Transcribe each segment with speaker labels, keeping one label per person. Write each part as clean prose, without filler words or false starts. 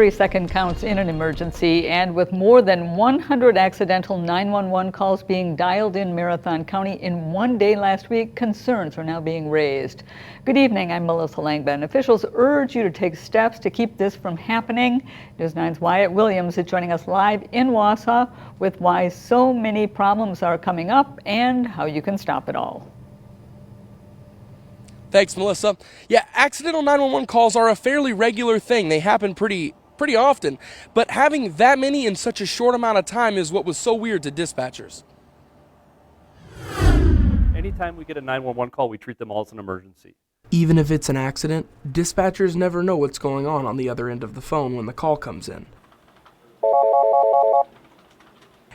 Speaker 1: Every second counts in an emergency, and with more than 100 accidental 911 calls being dialed in Marathon County in one day last week, concerns are now being raised. Good evening, I'm Melissa Langben. Officials urge you to take steps to keep this from happening. News 9's Wyatt Williams is joining us live in Wausau with why so many problems are coming up and how you can stop it all.
Speaker 2: Thanks, Melissa. Yeah, accidental 911 calls are a fairly regular thing. They happen pretty often, but having that many in such a short amount of time is what was so weird to dispatchers.
Speaker 3: Anytime we get a 911 call, we treat them all as an emergency.
Speaker 2: Even if it's an accident, dispatchers never know what's going on the other end of the phone when the call comes in.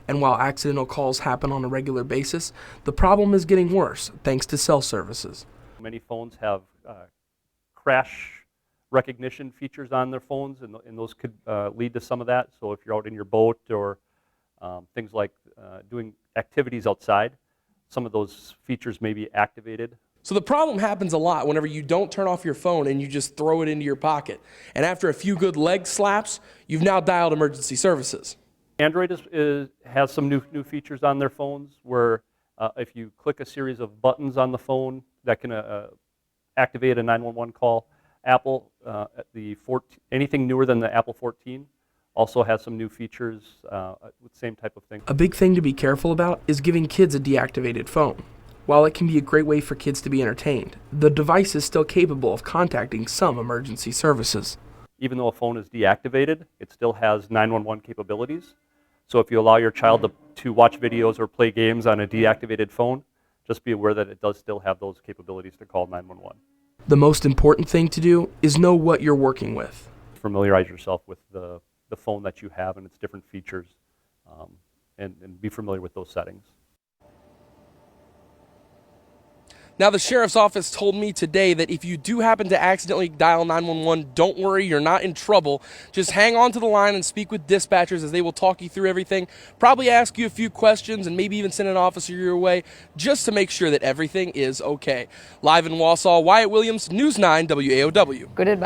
Speaker 2: And while accidental calls happen on a regular basis, the problem is getting worse thanks to cell services.
Speaker 3: Many phones have crash recognition features on their phones, and those could lead to some of that. So if you're out in your boat or things like doing activities outside, some of those features may be activated. So the problem happens a lot whenever you don't turn off your phone and you just throw it into your pocket. And after a few good leg slaps, you've now dialed emergency services. Android has some new features on their phones where if you click a series of buttons on the phone that can activate a 911 call. Apple, anything newer than the Apple 14 also has some new features with the same type of thing. A big thing to be careful about is giving kids a deactivated phone. While it can be a great way for kids to be entertained, the device is still capable of contacting some emergency services. Even though a phone is deactivated, it still has 911 capabilities. So if you allow your child to watch videos or play games on a deactivated phone, just be aware that it does still have those capabilities to call 911. The most important thing to do is know what you're working with. Familiarize yourself with the phone that you have and its different features, and be familiar with those settings. Now, the sheriff's office told me today that if you do happen to accidentally dial 911, don't worry, you're not in trouble. Just hang on to the line and speak with dispatchers as they will talk you through everything, probably ask you a few questions, and maybe even send an officer your way just to make sure that everything is okay. Live in Wausau, Wyatt Williams, News 9 WAOW.
Speaker 1: Good advice.